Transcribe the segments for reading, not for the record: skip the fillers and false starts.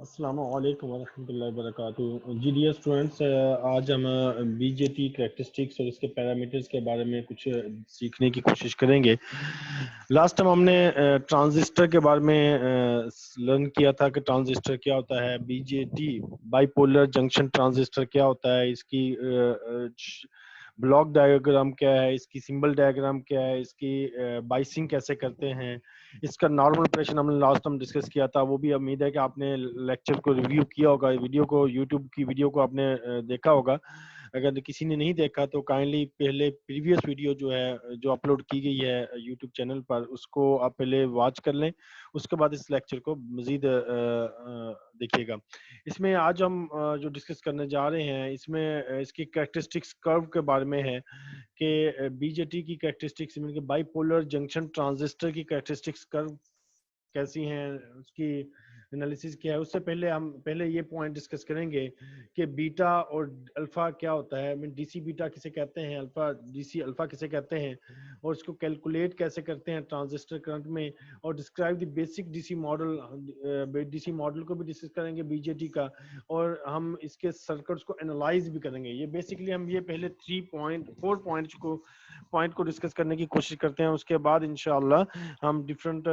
अस्सलामु अलैकुम वरहमतुल्लाहि वबरकातुहू। जी डियर स्टूडेंट्स, आज हम बीजेटी करैक्टरिस्टिक्स और इसके पैरामीटर्स के बारे में कुछ सीखने की कोशिश करेंगे। लास्ट टाइम हमने ट्रांजिस्टर के बारे में लर्न किया था कि ट्रांजिस्टर क्या होता है, बीजेटी बाइपोलर जंक्शन ट्रांजिस्टर क्या होता है, इसकी ब्लॉक डायग्राम क्या है, इसकी सिंबल डायग्राम क्या है, इसकी बाइसिंग कैसे करते हैं, इसका नॉर्मल ऑपरेशन हमने लास्ट टाइम डिस्कस किया था। वो भी उम्मीद है कि आपने लेक्चर को रिव्यू किया होगा, वीडियो को, यूट्यूब की वीडियो को आपने देखा होगा। अगर किसी ने नहीं देखा तो काइंडली पहले प्रीवियस वीडियो जो है, जो अपलोड की गई है यूट्यूब चैनल पर, उसको आप पहले वॉच कर लें, उसके बाद इस लेक्चर को मजीद देखिएगा। इसमें आज हम जो डिस्कस करने जा रहे हैं, इसमें इसकी कैरेक्टरिस्टिक्स कर्व के बारे में है कि बीजेटी की कैरेक्टरिस्टिक्स मीन के बाइपोलर जंक्शन ट्रांजिस्टर की कैरेक्टरिस्टिक्स कर्व कैसी हैं, उसकी एनालिसिस क्या है। उससे पहले हम पहले ये पॉइंट डिस्कस करेंगे कि बीटा और अल्फा क्या होता है। मीन डीसी बीटा किसे कहते हैं, अल्फा डीसी अल्फा किसे कहते हैं, और इसको कैलकुलेट कैसे करते हैं ट्रांजिस्टर करंट में, और describe the basic DC model. DC model को भी डिस्कस करेंगे बीजेटी का, और हम इसके सर्किट्स को एनालाइज भी करेंगे। ये बेसिकली हम ये पहले 4 पॉइंट को डिस्कस करने की कोशिश करते हैं। उसके बाद इंशाल्लाह हम डिफरेंट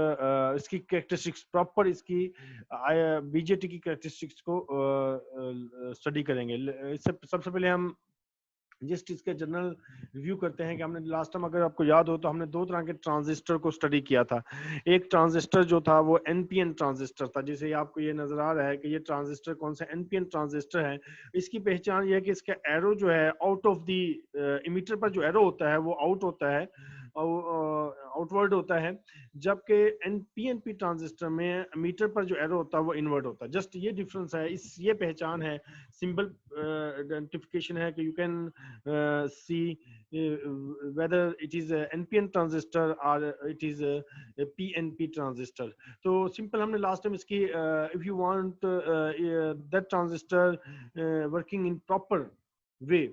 इसकी कैरेक्टरिस्टिक्स प्रॉपर इसकी बीजेटी की कैरेक्टरिस्टिक्स को स्टडी करेंगे। इससे सबसे पहले हम जस्ट इसके जनरल रिव्यू करते हैं कि हमने लास्ट टाइम, अगर आपको याद हो तो, हमने 2 तरह के ट्रांजिस्टर को स्टडी किया था। एक ट्रांजिस्टर जो था वो एनपीएन ट्रांजिस्टर था, जैसे आपको ये नजर आ रहा है कि ये ट्रांजिस्टर कौन सा एनपीएन ट्रांजिस्टर है। इसकी पहचान ये है कि इसका एरो जो है आउट ऑफ द इमीटर पर जो एरो होता है वो आउट होता है, आउटवर्ड होता है, जबकि एनपीएनपी ट्रांजिस्टर में मीटर पर जो एरो होता है वो इनवर्ट होता है। जस्ट ये डिफरेंस है, इस ये पहचान है, सिंबल आइडेंटिफिकेशन है कि you can see whether it is a NPN transistor or it is a PNP transistor. तो सिंपल हमने लास्ट टाइम इसकी if you want that transistor working in proper way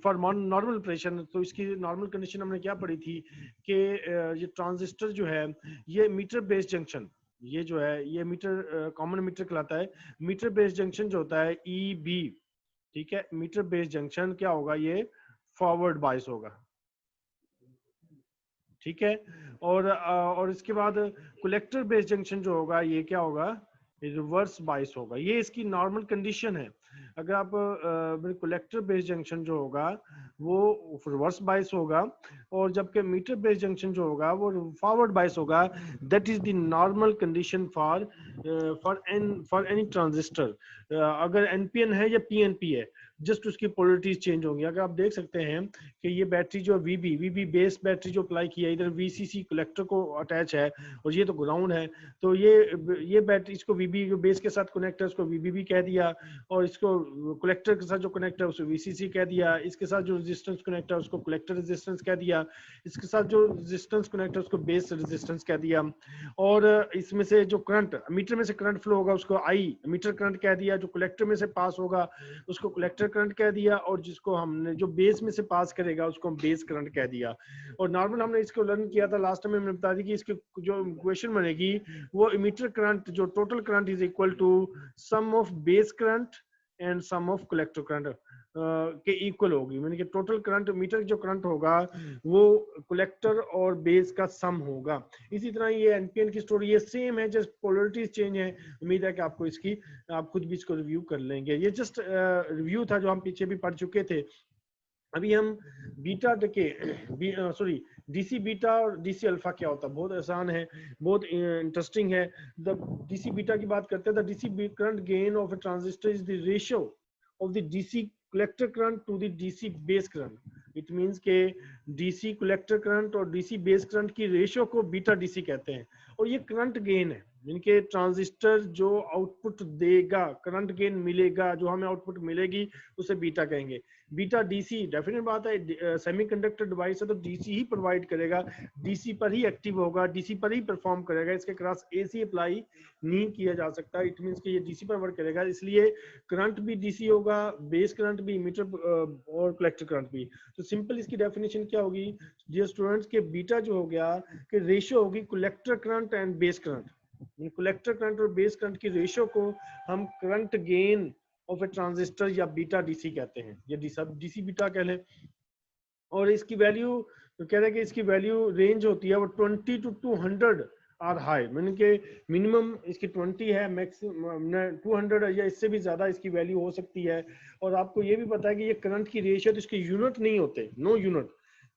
for normal operation, तो इसकी normal condition हमने क्या पढ़ी थी कि ये ट्रांजिस्टर जो है ये मीटर बेस्ड जंक्शन, ये जो है ये मीटर कॉमन मीटर कहलाता है। मीटर बेस्ड जंक्शन जो होता है EB, ठीक है, मीटर बेस्ड जंक्शन क्या होगा, ये फॉरवर्ड बायस होगा, ठीक है। और इसके बाद कलेक्टर बेस्ड जंक्शन जो होगा ये क्या होगा, रिवर्स बायस होगा। ये इसकी नॉर्मल कंडीशन है। अगर आप कलेक्टर बेस्ड जंक्शन जो होगा वो रिवर्स बायस होगा, और जबकि मीटर बेस्ड जंक्शन जो होगा वो फॉरवर्ड बायस होगा। That is the normal condition for any transistor. अगर एनपीएन है या पीएनपी है, जस्ट उसकी पोलरिटीज चेंज होंगी। अगर आप देख सकते हैं कि ये बैटरी जो वीबी बेस बैटरी जो अप्लाई किया है, इधर वीसीसी कलेक्टर को अटैच है और ये तो ग्राउंड है, तो ये बैटरी, इसको वीबी बेस के साथ कनेक्ट है, उसको वीबी कह दिया, और इसको कलेक्टर के साथ जो कनेक्ट है उसको वीसीसी कह दिया, इसके साथ जो रेजिस्टेंस कनेक्ट है उसको कलेक्टर रेजिस्टेंस कह दिया, इसके साथ जो रेजिस्टेंस कनेक्ट है उसको बेस रेजिस्टेंस कह दिया, और इसमें से जो करंट मीटर में से करंट फ्लो होगा उसको आई मीटर करंट कह दिया, जो कलेक्टर में से पास होगा उसको कलेक्टर करंट कह दिया, और जिसको हमने जो बेस में से पास करेगा उसको हम बेस करंट कह दिया। और नॉर्मल हमने इसको लर्न किया था लास्ट टाइम, हमने बता दी कि इसकी जो इक्वेशन बनेगी वो इमीटर करंट, जो total current is equal to sum of base current and sum of collector current के इक्वल होगी। यानी कि टोटल करंट, मीटर जो करंट होगा वो कलेक्टर और बेस का सम होगा। इसी तरह ये एनपीएन की स्टोरी ये सेम है, जस्ट पोलरिटीज चेंज है। उम्मीद है कि आपको इसकी, आप खुद भी इसको रिव्यू कर लेंगे। ये जस्ट रिव्यू था जो हम पीछे भी पढ़ चुके थे। अभी हम बीटा के सॉरी डीसी बीटा और डीसी अल्फा क्या होता है, बहुत आसान है, बहुत इंटरेस्टिंग है। द डीसी बीटा की बात करते हैं, the DC current gain of a transistor is the ratio of the DC collector current to the DC base current. It means के डीसी कलेक्टर करंट और डीसी बेस करंट की ratio को beta DC कहते हैं, और ये current gain है। इनके ट्रांजिस्टर जो आउटपुट देगा, करंट गेन मिलेगा, जो हमें आउटपुट मिलेगी उसे बीटा कहेंगे। बीटा डीसी डेफिनेट बात है, सेमीकंडक्टर डिवाइस है तो डीसी ही प्रोवाइड करेगा, डीसी पर ही एक्टिव होगा, डीसी पर ही परफॉर्म करेगा, इसके क्रॉस एसी अप्लाई नहीं किया जा सकता। इट मींस कि ये डीसी पर वर्क करेगा, इसलिए करंट भी डीसी होगा, बेस करंट भी, मीटर और कलेक्टर करंट भी। तो सिंपल इसकी डेफिनेशन क्या होगी डियर स्टूडेंट्स, के बीटा जो हो गया कि रेशियो होगी collector current and base current. Collector current और बेस करंट की रेशियो को हम current gain of A transistor या बीटा डीसी कहते हैं, ये डीसी बीटा कह लें। और इसकी वैल्यू कह रहे हैं कि इसकी वैल्यू रेंज होती है वो 20 to 200 आर हाई, मैंने कि मिनिमम इसकी 20 है, मैक्सिमम 200 है या इससे भी ज्यादा इसकी वैल्यू हो सकती है। और आपको ये भी पता है कि ये करंट की रेशियो तो इसके यूनिट नहीं होते, नो यूनिट,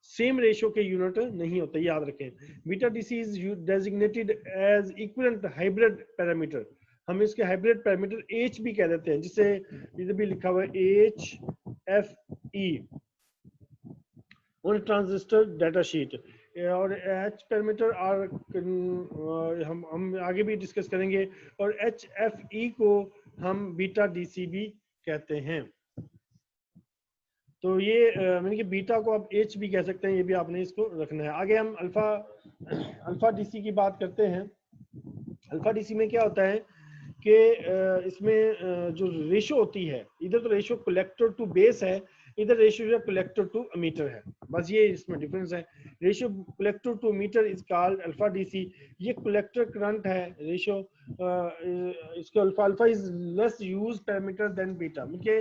सेम रेशियो के यूनिट नहीं होते, याद रखें। Beta DC is designated as equivalent hybrid parameter, हम इसके हाइब्रिड पैरामीटर एच भी कह देते हैं, जिसे इधर भी लिखा हुआ है H F E on transistor data sheet. और एच पैरामीटर आर हम आगे भी डिस्कस करेंगे। और एच एफ ई को हम बीटा डीसी भी कहते हैं। तो ये मैंने कि बीटा को आप एच भी कह सकते हैं, ये भी आपने इसको रखना है। आगे हम अल्फा डीसी की बात करते हैं। अल्फा डीसी में क्या होता है कि इसमें जो रेशो होती है, इधर तो रेशो कलेक्टर टू बेस है, इधर रेशियो जो कलेक्टर टू मीटर है, बस ये इसमें डिफरेंस है। Ratio collector to emitter is called alpha DC. ये कलेक्टर करंट है रेशियो, इसको alpha is less use parameter than beta, क्योंकि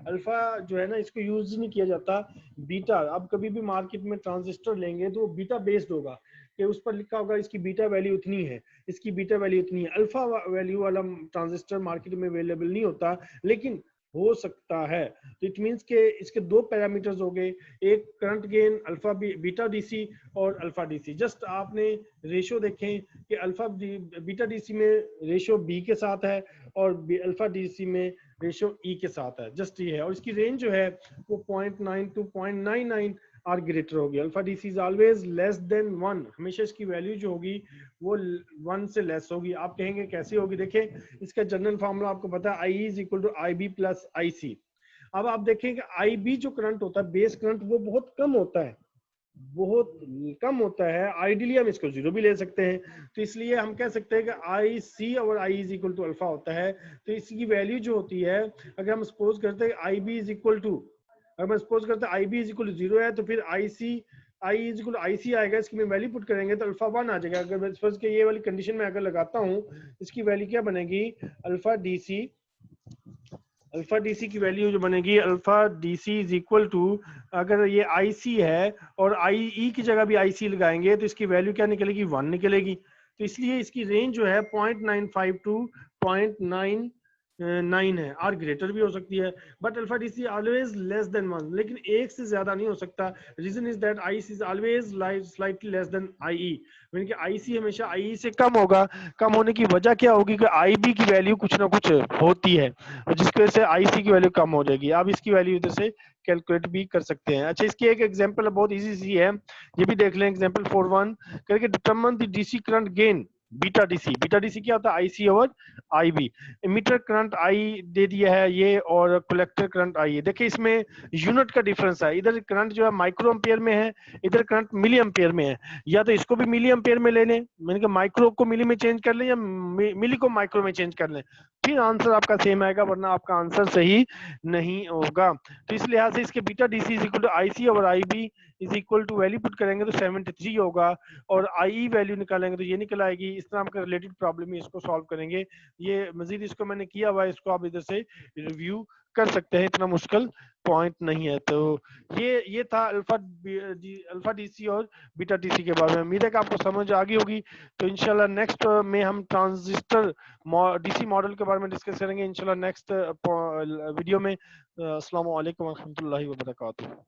अल्फा जो है ना इसको यूज नहीं किया जाता। बीटा आप कभी भी मार्केट में ट्रांजिस्टर लेंगे तो बीटा बेस्ड होगा, कि उस पर लिखा होगा इसकी बीटा वैल्यू इतनी है, इसकी बीटा वैल्यू इतनी है। अल्फा वैल्यू वाला ट्रांजिस्टर मार्केट में अवेलेबल नहीं होता, लेकिन हो सकता है। तो इट मींस के इसके दो पैरामीटर्स हो गए, एक current gain alpha beta DC और अल्फा डीसी। जस्ट आपने रेशियो देखें कि अल्फा बीटा डीसी में रेशियो बी के साथ है और अल्फा डीसी में रेशियो ई के साथ है, जस्ट ये है। और इसकी रेंज जो है वो 0.9 to 0.99 आर ग्रेटर होगी। Alpha DC is always less than 1, हमेशा इसकी वैल्यू जो होगी वो 1 से लेस होगी। आप कहेंगे कैसे होगी, देखें इसका जनरल फार्मूला आपको पता है, I is equal to I B plus I C. अब आप देखें कि आई बी जो करंट होता है, बेस करंट, वो बहुत कम होता है, बहुत कम होता है। आइडियली हम इसको जीरो भी ले सकते हैं, तो इसलिए हम कह सकते हैं कि आई सी और आई इज इक्वल टू अल्फा होता है। तो इसकी वैल्यू जो होती है, अगर हम सपोज करते हैं आई बी इज इक्वल टू, अगर मैं सपोज करते हैं आई बी इज इक्वल टू 0 है, तो फिर आई इज इक्वल टू आई सी आएगा, इसकी मैं वैल्यू पुट करेंगे तो अल्फा 1 आ जाएगा। अगर मैं सपोज के ये वाली कंडीशन में अगर लगाता हूँ, इसकी वैल्यू क्या बनेगी, अल्फा डीसी की वैल्यू जो बनेगी, alpha DC is equal to, अगर ये आई सी है और आई ई की जगह भी आई सी लगाएंगे तो इसकी वैल्यू क्या निकलेगी, 1 निकलेगी। तो इसलिए इसकी रेंज जो है 0.95 टू 0.99 है, आर ग्रेटर भी हो सकती है, but alpha DC always less than 1, लेकिन एक से ज्यादा नहीं हो सकता। Reason is that I C is always slightly less than I E, यानी कि आई सी हमेशा आई ई से कम होगा। कम होने की वजह क्या होगी कि आई बी की वैल्यू कुछ ना कुछ होती है, जिसकी वजह से आई सी की वैल्यू कम हो जाएगी। आप इसकी वैल्यू इधर से कैलकुलेट भी कर सकते हैं। अच्छा, इसकी एक एग्जांपल बहुत इजी सी है, ये भी देख लें। एग्जांपल 4.1 करके determine the DC current gain beta DC. Beta DC क्या होता है, I C over I B. Meter current I दे दिया है ये, और कलेक्टर करंट आई है। देखिए इसमें यूनिट का डिफरेंस है, इधर करंट जो है माइक्रो एम्पियर में है, इधर करंट मिली एम्पियर में है। या तो इसको भी मिली एम्पियर में ले लें, मैंने कहा माइक्रो को मिली में चेंज कर लें, या मिली को माइक्रो में चेंज कर लें, फिर आंसर आपका सेम आएगा, वरना आपका आंसर सही नहीं होगा। तो इस लिहाज से इसके beta DC is equal to I C और I B is equal to, value put करेंगे तो 73 होगा, और आई वैल्यू निकालेंगे तो ये निकल आएगी। इस तरह हम रिलेटेड प्रॉब्लम है, इसको सॉल्व करेंगे। ये मजीद इसको मैंने किया हुआ है, इसको आप इधर से रिव्यू कर सकते हैं, इतना मुश्किल पॉइंट नहीं है। तो ये था अल्फा डीसी और बीटा डीसी के बारे में। उम्मीद है कि आपको समझ आ गई होगी। तो इंशाल्लाह नेक्स्ट में हम ट्रांजिस्टर डीसी मॉडल के बारे में डिस्कस करेंगे इंशाल्लाह नेक्स्ट वीडियो में। अस्सलाम वालेकुम व रहमतुल्लाहि व बरकातुहू।